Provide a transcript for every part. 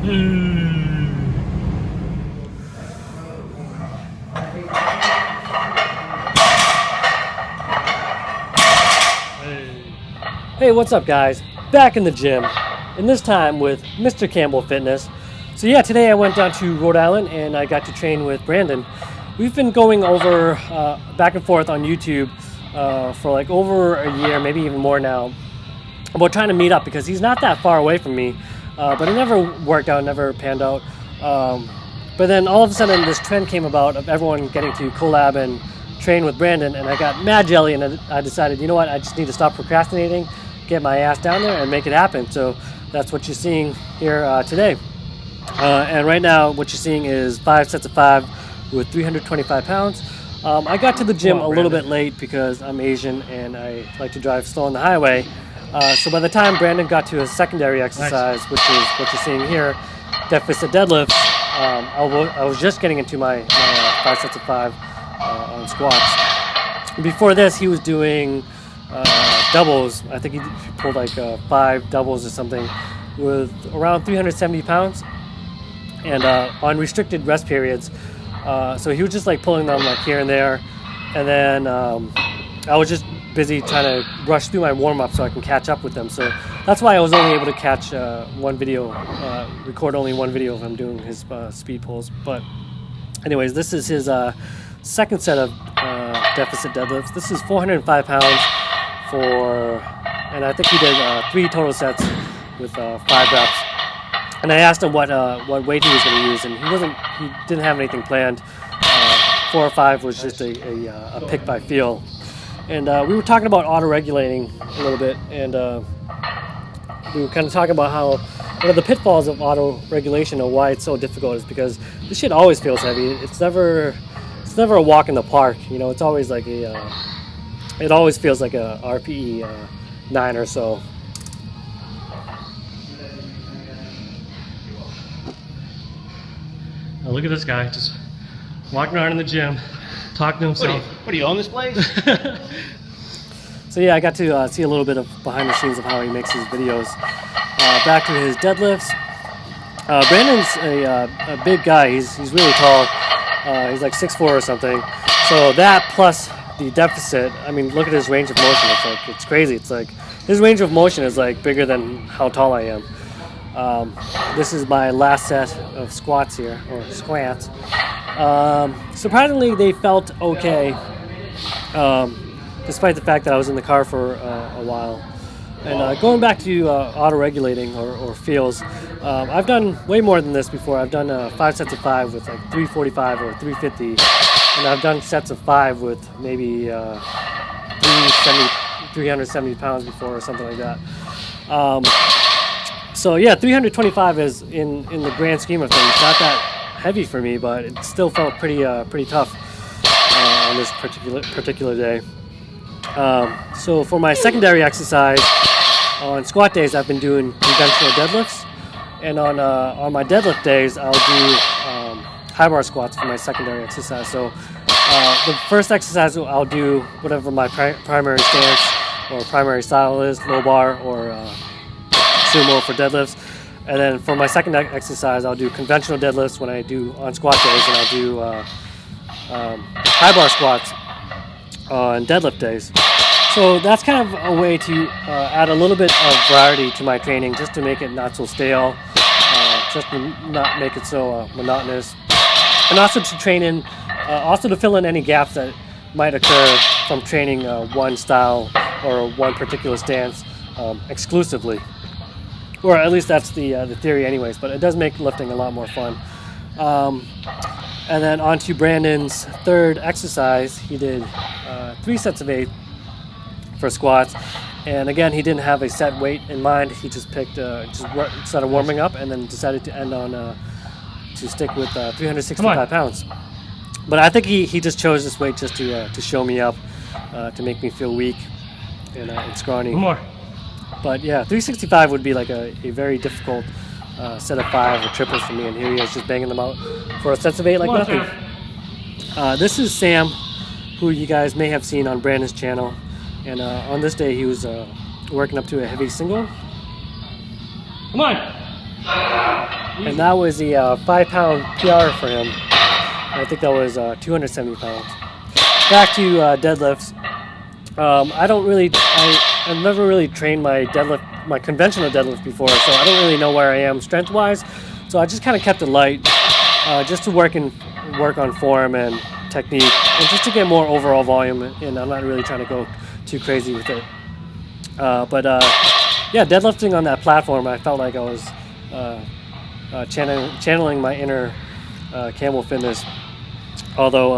Hey, what's up guys? Back in the gym, and this time with Mr. Campbell Fitness. So yeah, today I went down to Rhode Island and I got to train with Brandon. We've been going over back and forth on YouTube for like over a year, maybe even more now, about trying to meet up because he's not that far away from me, but it never worked out, never panned out. But then all of a sudden this trend came about of everyone getting to collab and train with Brandon, and I got mad jelly and I decided, you know what, I just need to stop procrastinating, get my ass down there and make it happen. So that's what you're seeing here today. And right now what you're seeing is 5 sets of 5 with 325 pounds. I got to the gym a little bit late because I'm Asian and I like to drive slow on the highway. So by the time Brandon got to his secondary exercise, which is what you're seeing here, deficit deadlifts, I was just getting into my 5 sets of 5 on squats. Before this, he was doing doubles. I think he pulled like 5 doubles or something with around 370 pounds and on restricted rest periods. So he was just like pulling them like here and there, and then I was just busy trying to rush through my warm-up so I can catch up with them. So that's why I was only able to catch one video, record only one video of him doing his speed pulls. But anyways, this is his second set of deficit deadlifts. This is 405 pounds and I think he did 3 total sets with 5 reps. And I asked him what weight he was going to use, and he didn't have anything planned. 4 or 5 was just a pick by feel. And we were talking about auto-regulating a little bit, and we were kind of talking about how one of the pitfalls of auto-regulation and why it's so difficult is because this shit always feels heavy. It's never a walk in the park. You know, it's always like it always feels like a RPE 9 or so. Now look at this guy just walking around in the gym, talking to himself. What do you own this place? So yeah, I got to see a little bit of behind the scenes of how he makes his videos. Back to his deadlifts. Brandon's a big guy. He's really tall. He's like 6'4" or something. So that plus the deficit. I mean, look at his range of motion. It's crazy. It's like his range of motion is like bigger than how tall I am. This is my last set of squats here, or squats. Surprisingly, they felt okay, despite the fact that I was in the car for a while. And going back to auto-regulating or feels, I've done way more than this before. I've done 5 sets of 5 with like 345 or 350, and I've done sets of 5 with maybe 370 pounds before or something like that. So yeah, 325 is in the grand scheme of things not that heavy for me, but it still felt pretty tough on this particular day. So for my secondary exercise on squat days, I've been doing conventional deadlifts, and on my deadlift days, I'll do high bar squats for my secondary exercise. So the first exercise I'll do whatever my primary stance or primary style is, low bar or sumo for deadlifts, and then for my second exercise I'll do conventional deadlifts when I do on squat days, and I'll do high bar squats on deadlift days. So that's kind of a way to add a little bit of variety to my training, just to make it not so stale, just to not make it so monotonous, and also to train in, also to fill in any gaps that might occur from training one style or one particular stance exclusively. Or at least that's the theory anyways, but it does make lifting a lot more fun. And then on to Brandon's third exercise. He did 3 sets of 8 for squats. And again, he didn't have a set weight in mind. He just picked, started warming up and then decided to end on, to stick with 365 pounds. But I think he just chose this weight just to show me up, to make me feel weak and scrawny. One more. But yeah, 365 would be like a very difficult set of 5 or triples for me, and here he is just banging them out for a set of 8 like nothing. This is Sam, who you guys may have seen on Brandon's channel, and on this day he was working up to a heavy single. Come on! and that was the 5-pound PR for him. I think that was 270 pounds. Back to deadlifts. I've never really trained my deadlift, my conventional deadlift before, so I don't really know where I am strength-wise. So I just kind of kept it light, just to work on form and technique, and just to get more overall volume. And I'm not really trying to go too crazy with it. Yeah, deadlifting on that platform, I felt like I was channeling my inner Campbell Fitness. Although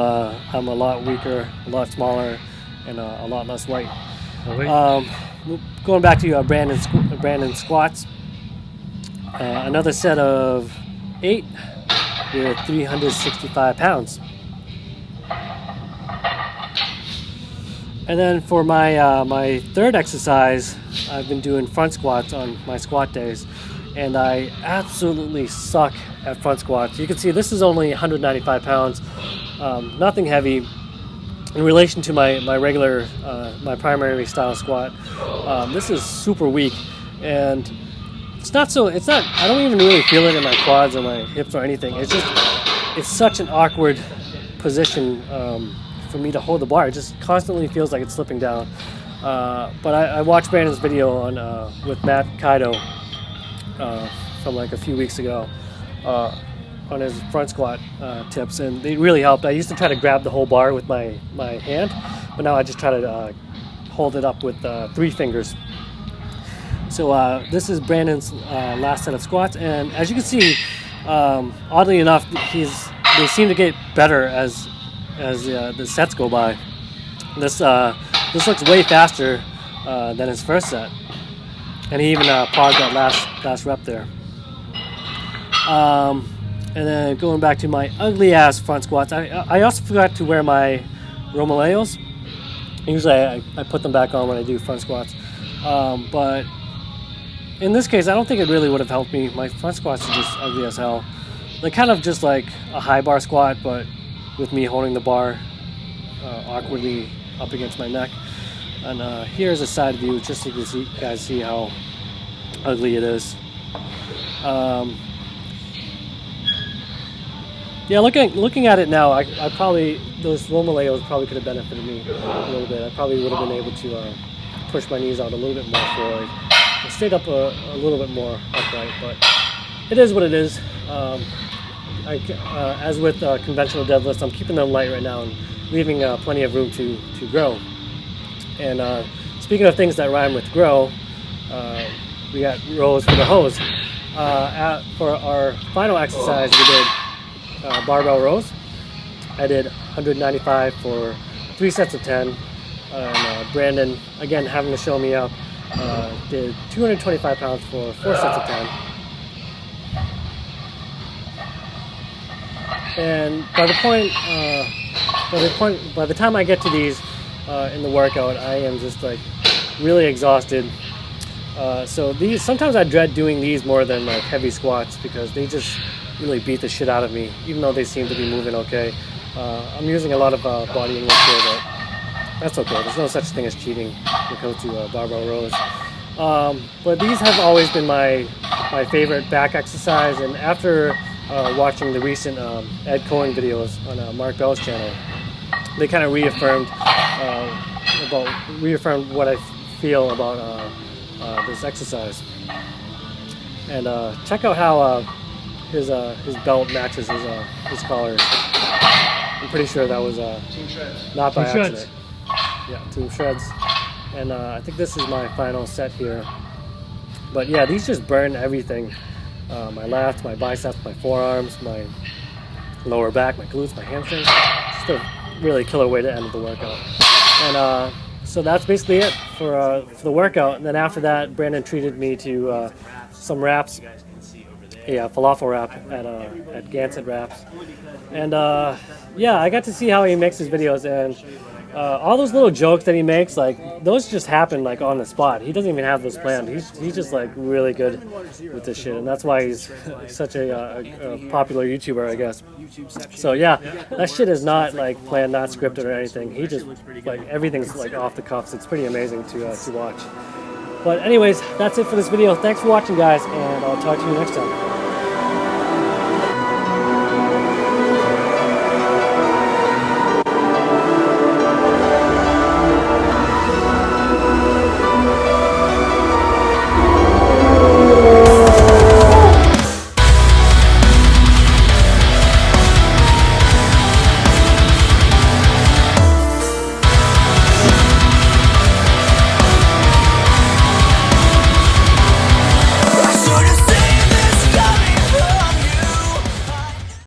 I'm a lot weaker, a lot smaller, and a lot less weight. Going back to Brandon squats, another set of 8 with 365 pounds. And then for my third exercise, I've been doing front squats on my squat days, and I absolutely suck at front squats. You can see this is only 195 pounds, nothing heavy. In relation to my regular, my primary style squat, this is super weak, and it's not. I don't even really feel it in my quads or my hips or anything. It's such an awkward position for me to hold the bar. It just constantly feels like it's slipping down. But I watched Brandon's video on with Matt Kaido from like a few weeks ago on his front squat tips, and they really helped. I used to try to grab the whole bar with my hand, but now I just try to hold it up with 3 fingers. So this is Brandon's last set of squats, and as you can see, oddly enough, they seem to get better as the sets go by. This looks way faster than his first set, and he even paused that last rep there. And then going back to my ugly ass front squats, I also forgot to wear my Romaleos. Usually I put them back on when I do front squats, but in this case I don't think it really would have helped me. My front squats are just ugly as hell. They're kind of just like a high bar squat, but with me holding the bar awkwardly up against my neck. And here's a side view just so you can guys see how ugly it is. Yeah, looking at it now, I probably, those Romaleos probably could have benefited me a little bit. I probably would have been able to push my knees out a little bit more forward. I stayed up a little bit more upright, but it is what it is. As with conventional deadlifts, I'm keeping them light right now and leaving plenty of room to grow. And speaking of things that rhyme with grow, we got rows for the hose. For our final exercise, we did barbell rows. I did 195 for 3 sets of 10. And Brandon, again having to show me up, did 225 pounds for 4 sets of 10. And by the time I get to these in the workout, I am just like really exhausted. So sometimes I dread doing these more than like heavy squats because they just really beat the shit out of me, even though they seem to be moving okay. I'm using a lot of body English here, but that's okay. There's no such thing as cheating when it comes to barbell rows. But these have always been my favorite back exercise, and after watching the recent Ed Cohen videos on Mark Bell's channel, they kind of reaffirmed what I feel about this exercise. And check out how his belt matches his collar. I'm pretty sure that was not by accident. Yeah, 2 shreds. And I think this is my final set here. But yeah, these just burn everything. My lats, my biceps, my forearms, my lower back, my glutes, my hamstrings. Just a really killer way to end the workout. And so that's basically it for the workout. And then after that, Brandon treated me to some wraps, a falafel wrap at Gansett Wraps. And yeah, I got to see how he makes his videos, and all those little jokes that he makes, like those just happen like on the spot. He doesn't even have those planned. He's just like really good with this shit, and that's why he's such a popular YouTuber, I guess. So yeah, that shit is not like planned, not scripted or anything. He just like everything's like off the cuffs. It's pretty amazing to watch. But anyways, that's it for this video. Thanks for watching, guys, and I'll talk to you next time.